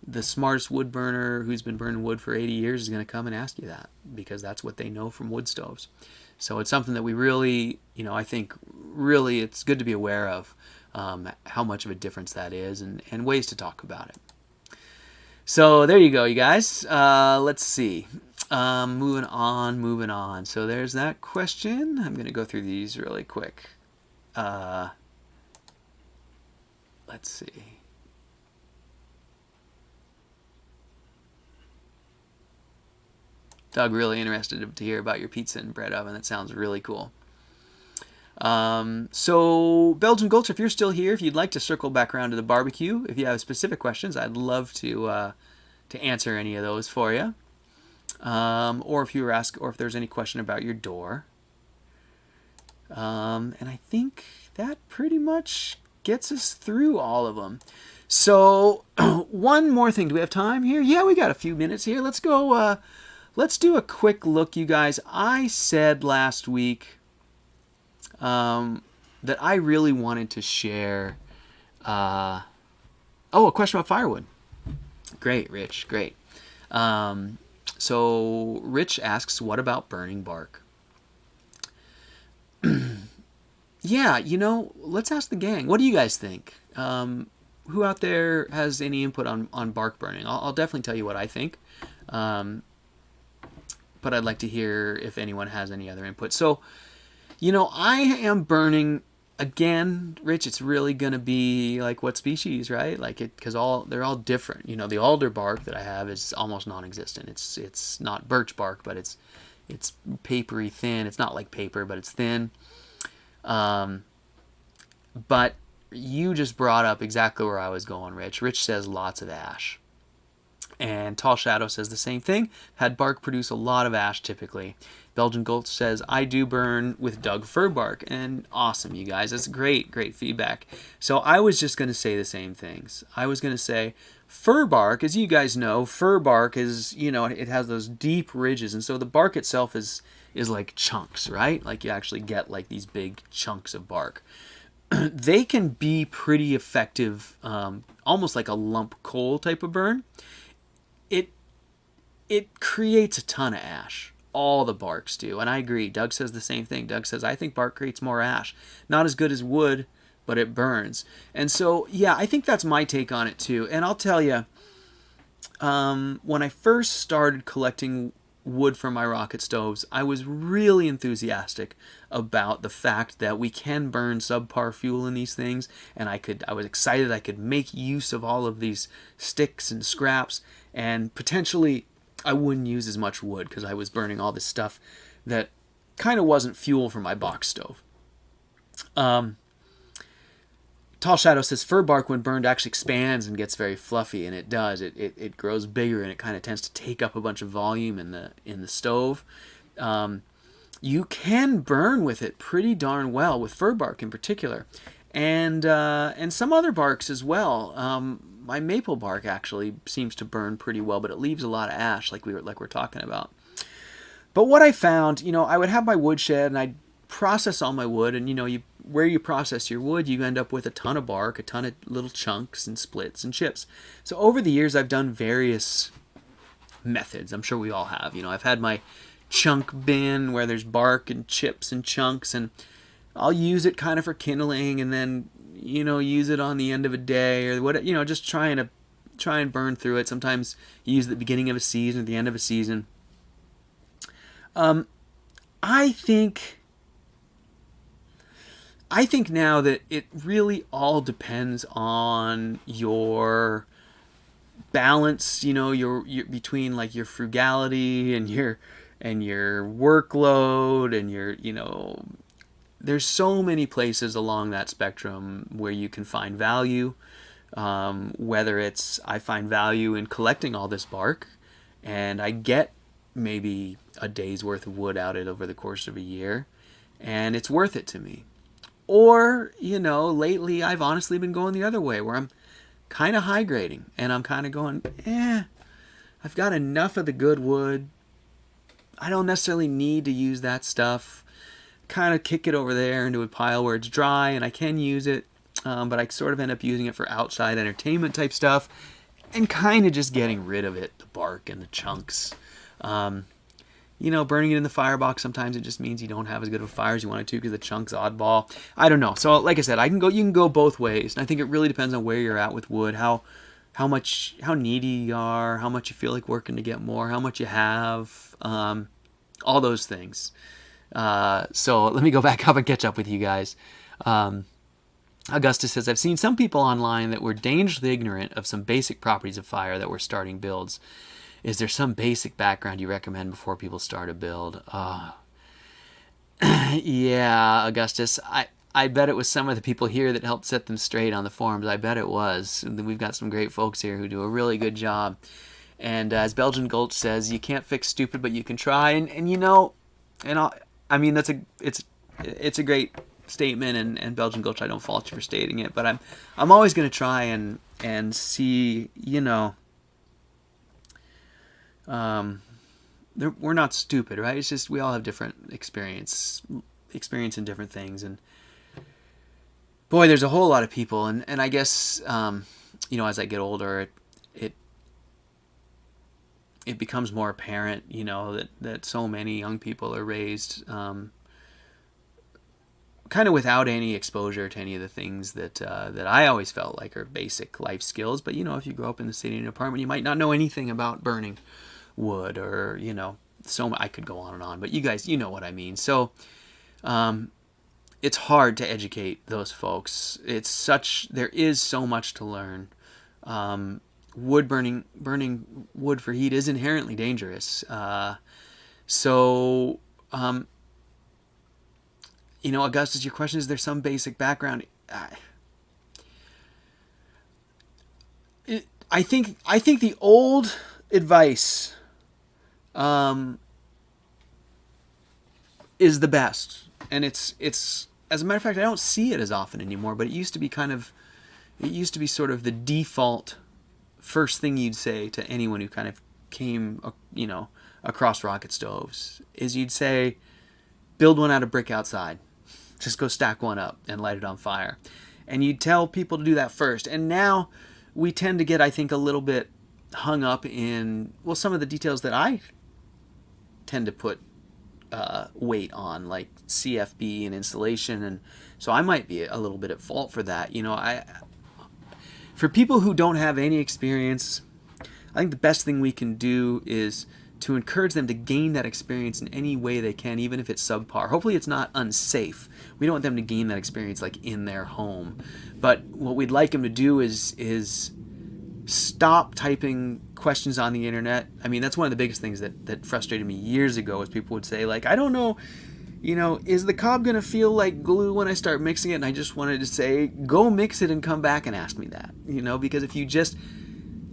the smartest wood burner who's been burning wood for 80 years is going to come and ask you that, because that's what they know from wood stoves. So it's something that we really, I think really it's good to be aware of how much of a difference that is and ways to talk about it. So there you go, you guys. Let's see. Moving on. So there's that question. I'm going to go through these really quick. Let's see. Doug, really interested to hear about your pizza and bread oven. That sounds really cool. So Belgian Gulch, if you're still here, if you'd like to circle back around to the barbecue, if you have specific questions, I'd love to answer any of those for you. Or if there's any question about your door. And I think that pretty much gets us through all of them. So one more thing. Do we have time here? Yeah, we got a few minutes here. Let's go. Let's do a quick look, you guys. I said last week that I really wanted to share... a question about firewood. Great, Rich. Great. So Rich asks, what about burning bark? yeah, let's ask the gang. What do you guys think? Who out there has any input on bark burning? I'll definitely tell you what I think. Um, but I'd like to hear if anyone has any other input. So, I am burning again, Rich. It's really gonna be like what species, right? Like it, because they're all different. The alder bark that I have is almost non-existent. It's not birch bark, but it's papery thin. It's not like paper, but it's thin. Um, but you just brought up exactly where I was going, Rich. Rich says lots of ash. And Tall Shadow says the same thing. Had bark produce a lot of ash typically. Belgian Gulch says, I do burn with Doug fir bark. And awesome, you guys. That's great, great feedback. So I was just going to say the same things. I was going to say fir bark, as you guys know, fir bark is, it has those deep ridges. And so the bark itself is like chunks, right? Like you actually get like these big chunks of bark. They can be pretty effective, almost like a lump coal type of burn. It it creates a ton of ash. All the barks do, and I agree. Doug says the same thing. Doug says, I think bark creates more ash. Not as good as wood, but it burns. And so, yeah, I think that's my take on it too. And I'll tell you, when I first started collecting wood for my rocket stoves, I was really enthusiastic about the fact that we can burn subpar fuel in these things, and I was excited I could make use of all of these sticks and scraps, and potentially I wouldn't use as much wood because I was burning all this stuff that kind of wasn't fuel for my box stove. Um, Tall Shadow says fir bark when burned actually expands and gets very fluffy, and it does. It grows bigger and it kind of tends to take up a bunch of volume in the stove. You can burn with it pretty darn well, with fir bark in particular, and some other barks as well. My maple bark actually seems to burn pretty well, but it leaves a lot of ash, like we're talking about. But what I found, I would have my wood shed and I'd process all my wood, and where you process your wood, you end up with a ton of bark, a ton of little chunks and splits and chips. So over the years, I've done various methods. I'm sure we all have. I've had my chunk bin where there's bark and chips and chunks, and I'll use it kind of for kindling, and then use it on the end of a day or what, just try and burn through it. Sometimes you use it at the beginning of a season, at the end of a season. I think now that it really all depends on your balance, your between like your frugality and your workload and your, there's so many places along that spectrum where you can find value. Whether it's I find value in collecting all this bark, and I get maybe a day's worth of wood out of it over the course of a year, and it's worth it to me. Or, lately I've honestly been going the other way where I'm kind of high grading and I'm kind of going, I've got enough of the good wood. I don't necessarily need to use that stuff. Kind of kick it over there into a pile where it's dry and I can use it, but I sort of end up using it for outside entertainment type stuff and kind of just getting rid of it, the bark and the chunks. Burning it in the firebox, sometimes it just means you don't have as good of a fire as you wanted to because the chunk's oddball. I don't know. So like I said, you can go both ways. And I think it really depends on where you're at with wood, how needy you are, how much you feel like working to get more, how much you have, all those things. So let me go back up and catch up with you guys. Augustus says, I've seen some people online that were dangerously ignorant of some basic properties of fire that were starting builds. Is there some basic background you recommend before people start a build? Yeah, Augustus. I bet it was some of the people here that helped set them straight on the forums. I bet it was. And we've got some great folks here who do a really good job. And as Belgian Gulch says, you can't fix stupid, but you can try. And it's a great statement. And Belgian Gulch, I don't fault you for stating it, but I'm always going to try and see, we're not stupid, right? It's just we all have different experience in different things, and boy, there's a whole lot of people, and I guess as I get older, it becomes more apparent, that so many young people are raised kind of without any exposure to any of the things that that I always felt like are basic life skills. But if you grow up in the city in an apartment, you might not know anything about burning wood, or so I could go on and on. But you guys, you know what I mean. So it's hard to educate those folks. There is so much to learn. Burning wood for heat is inherently dangerous. Augustus, your question is there some basic background? I think the old advice is the best, and it's as a matter of fact, I don't see it as often anymore. But it used to be sort of the default first thing you'd say to anyone who kind of came across rocket stoves is you'd say, build one out of brick outside. Just go stack one up and light it on fire. And you'd tell people to do that first. And now we tend to get, I think, a little bit hung up in, some of the details that I tend to put weight on, like CFB and insulation. And so I might be a little bit at fault for that. For people who don't have any experience, I think the best thing we can do is to encourage them to gain that experience in any way they can, even if it's subpar. Hopefully it's not unsafe. We don't want them to gain that experience like in their home. But what we'd like them to do is stop typing questions on the internet. I mean, that's one of the biggest things that frustrated me years ago, is people would say, like, I don't know, is the cob going to feel like glue when I start mixing it? And I just wanted to say, go mix it and come back and ask me that, because if you just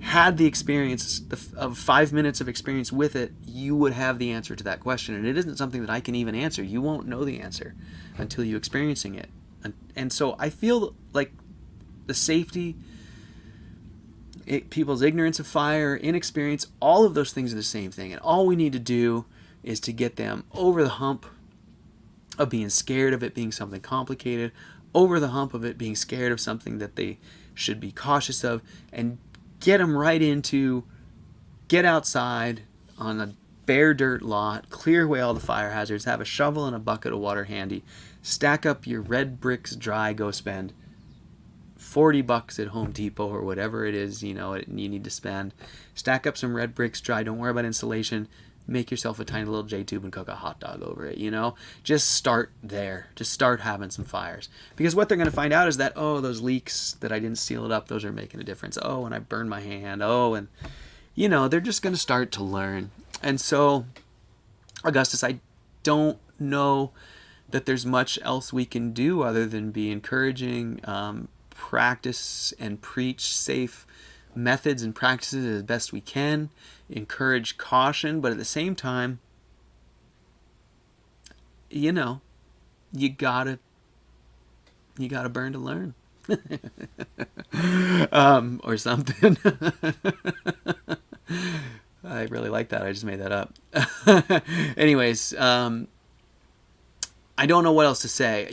had the experience of 5 minutes of experience with it, you would have the answer to that question. And it isn't something that I can even answer. You won't know the answer until you're experiencing it. And so I feel like the safety, people's ignorance of fire, inexperience, all of those things are the same thing. And all we need to do is to get them over the hump of being scared of it being something complicated, over the hump of it being scared of something that they should be cautious of, and get them right into get outside on a bare dirt lot, clear away all the fire hazards, have a shovel and a bucket of water handy, stack up your red bricks dry, go spend $40 at Home Depot or whatever it is, you need to spend. Stack up some red bricks dry, don't worry about insulation, make yourself a tiny little J-tube and cook a hot dog over it, Just start there. Just start having some fires. Because what they're going to find out is that, those leaks that I didn't seal it up, those are making a difference. And I burned my hand. And, they're just going to start to learn. And so, Augustus, I don't know that there's much else we can do other than be encouraging, practice and preach safe methods and practices as best we can, encourage caution, but at the same time, you gotta burn to learn. Or something. I really like that. I just made that up. Anyways, I don't know what else to say.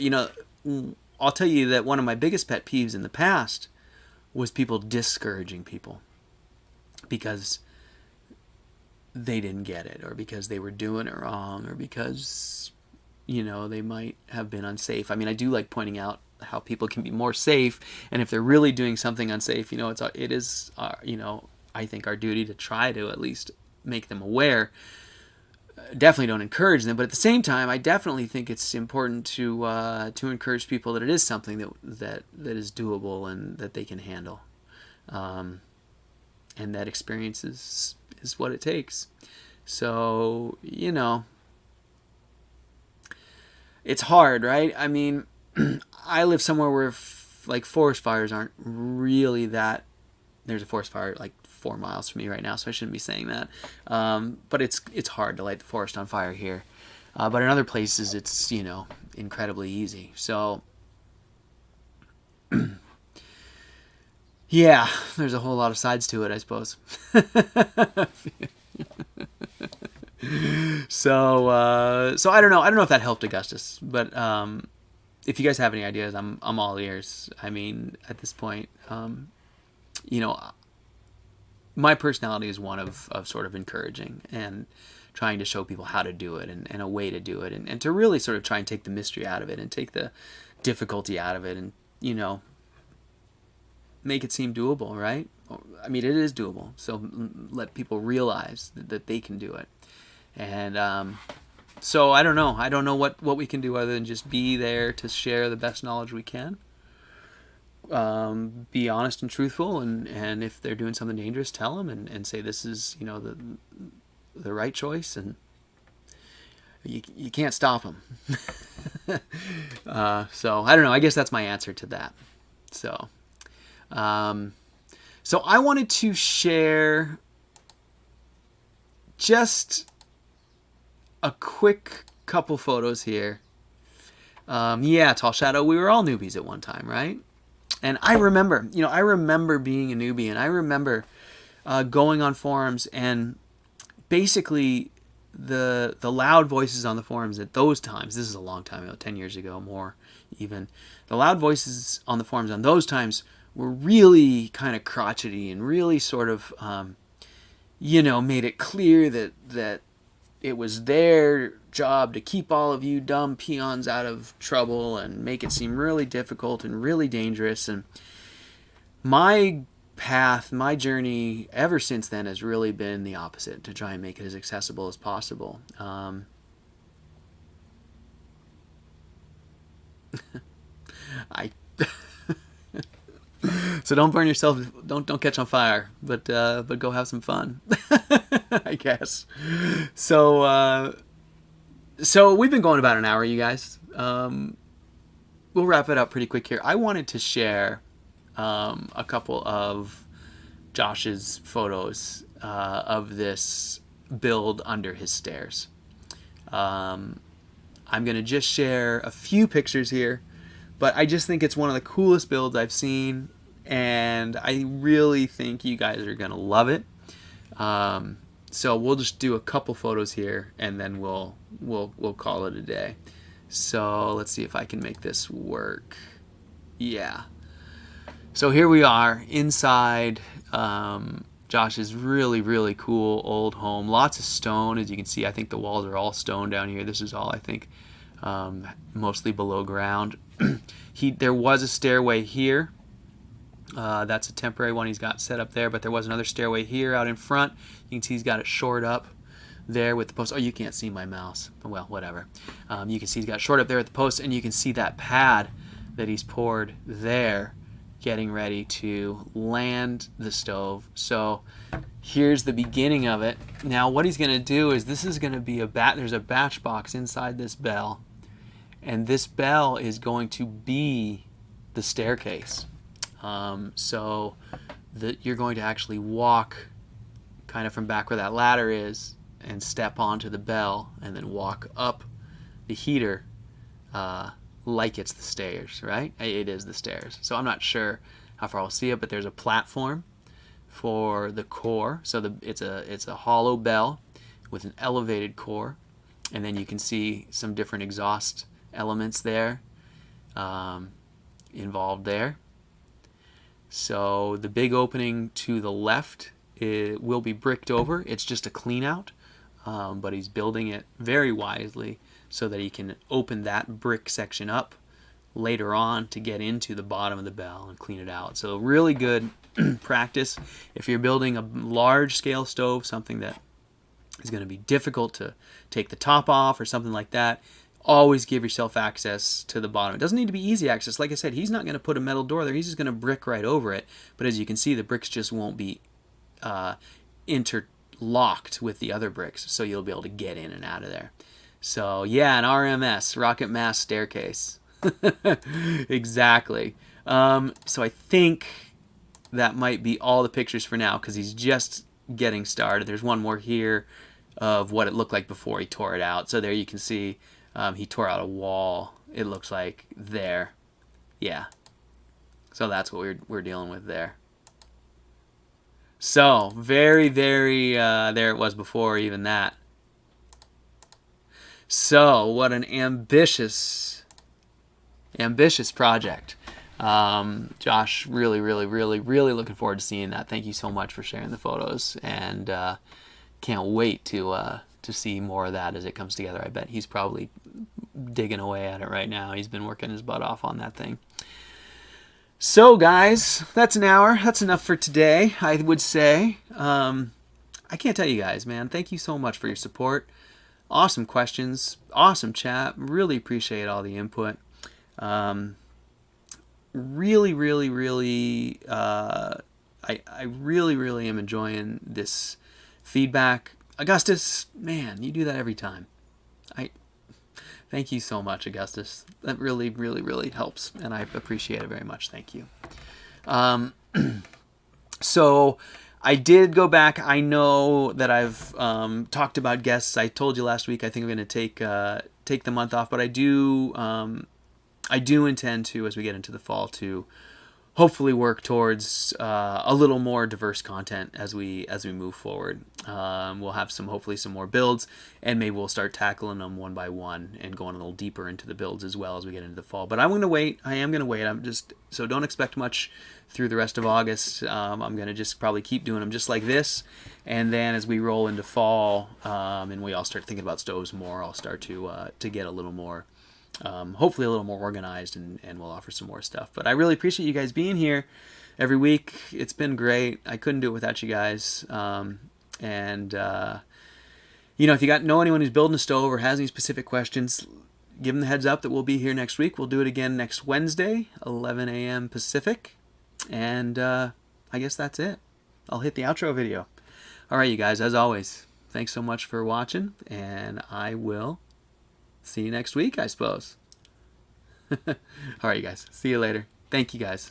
I'll tell you that one of my biggest pet peeves in the past was people discouraging people because they didn't get it, or because they were doing it wrong, or because, they might have been unsafe. I mean, I do like pointing out how people can be more safe, and if they're really doing something unsafe, it is, I think our duty to try to at least make them aware. Definitely don't encourage them, but at the same time, I definitely think it's important to encourage people that it is something that is doable and that they can handle, and that experience is what it takes. So it's hard, right? I mean, I live somewhere where forest fires aren't really that. There's a forest fire like 4 miles from me right now, so I shouldn't be saying that. But it's hard to light the forest on fire here. But in other places, it's, incredibly easy. So, yeah, there's a whole lot of sides to it, I suppose. So I don't know. I don't know if that helped, Augustus. But if you guys have any ideas, I'm all ears. I mean, at this point, my personality is one of sort of encouraging and trying to show people how to do it and a way to do it, and to really sort of try and take the mystery out of it and take the difficulty out of it, and make it seem doable, right? I mean, it is doable. So let people realize that they can do it. And so I don't know what we can do other than just be there to share the best knowledge we can. Be honest and truthful, and if they're doing something dangerous, tell them and say this is the right choice, and you can't stop them. So I don't know. I guess that's my answer to that. So I wanted to share just a quick couple photos here. Tall Shadow, we were all newbies at one time, right? And I remember being a newbie, and I remember going on forums, and basically the loud voices on the forums at those times, this is a long time ago, 10 years ago, more even, the loud voices on the forums on those times were really kind of crotchety and really sort of, made it clear that it was their job to keep all of you dumb peons out of trouble and make it seem really difficult and really dangerous. And my path, my journey ever since then has really been the opposite, to try and make it as accessible as possible. So don't burn yourself, don't catch on fire, but go have some fun. I guess. So we've been going about an hour, you guys. We'll wrap it up pretty quick here. I wanted to share a couple of Josh's photos of this build under his stairs. I'm going to just share a few pictures here, but I just think it's one of the coolest builds I've seen, and I really think you guys are going to love it. So we'll just do a couple photos here, and then we'll call it a day. So let's see if I can make this work. Yeah. So here we are inside Josh's really, really cool old home. Lots of stone, as you can see. I think the walls are all stone down here. This is all, I think, mostly below ground. There was a stairway here. That's a temporary one he's got set up there, but there was another stairway here out in front. You can see he's got it shored up there with the post. Oh, you can't see my mouse. Well, whatever. You can see he's got it shored up there at the post, and you can see that pad that he's poured there, getting ready to land the stove. So here's the beginning of it. Now what he's going to do is, this is going to be there's a batch box inside this bell, and this bell is going to be the staircase. So that you're going to actually walk kind of from back where that ladder is and step onto the bell, and then walk up the heater like it's the stairs, right? It is the stairs. So I'm not sure how far I'll see it, but there's a platform for the core. So it's a hollow bell with an elevated core, and then you can see some different exhaust elements there involved there. So the big opening to the left, it will be bricked over. It's just a clean out, but he's building it very wisely so that he can open that brick section up later on to get into the bottom of the bell and clean it out. So really good practice. If you're building a large scale stove, something that is going to be difficult to take the top off or something like that, always give yourself access to the bottom. It doesn't need to be easy access. Like I said, he's not going to put a metal door there. He's just going to brick right over it. But as you can see, the bricks just won't be interlocked with the other bricks, so you'll be able to get in and out of there. So yeah, an RMS, rocket mass staircase. Exactly. So I think that might be all the pictures for now, because he's just getting started. There's one more here of what it looked like before he tore it out. So there you can see he tore out a wall, it looks like, there. Yeah. So that's what we're dealing with there. So very, very, there it was before even that. So what an ambitious project. Josh, really, really, really, really looking forward to seeing that. Thank you so much for sharing the photos, and can't wait to to see more of that as it comes together. I bet he's probably digging away at it right now. He's been working his butt off on that thing. So guys, that's an hour. That's enough for today, I would say. I can't tell you guys, man. Thank you so much for your support. Awesome questions. Awesome chat. Really appreciate all the input. Really, really, really, I really, really am enjoying this feedback. Augustus, man, you do that every time. Thank you so much, Augustus. That really, really, really helps, and I appreciate it very much. Thank you. So I did go back. I know that I've talked about guests. I told you last week I think I'm going to take the month off, but I do intend to, as we get into the fall, to hopefully work towards a little more diverse content as we move forward. We'll have hopefully some more builds, and maybe we'll start tackling them one by one and going a little deeper into the builds as well as we get into the fall. But I'm going to wait. I am going to wait. So don't expect much through the rest of August. I'm going to just probably keep doing them just like this, and then as we roll into fall and we all start thinking about stoves more, I'll start to get a little more. Hopefully a little more organized, and we'll offer some more stuff. But I really appreciate you guys being here every week. It's been great. I couldn't do it without you guys. If you know anyone who's building a stove or has any specific questions, give them the heads up that we'll be here next week. We'll do it again next Wednesday, 11 a.m. Pacific. And I guess that's it. I'll hit the outro video. All right, you guys, as always, thanks so much for watching, and I will see you next week, I suppose. All right, you guys. See you later. Thank you, guys.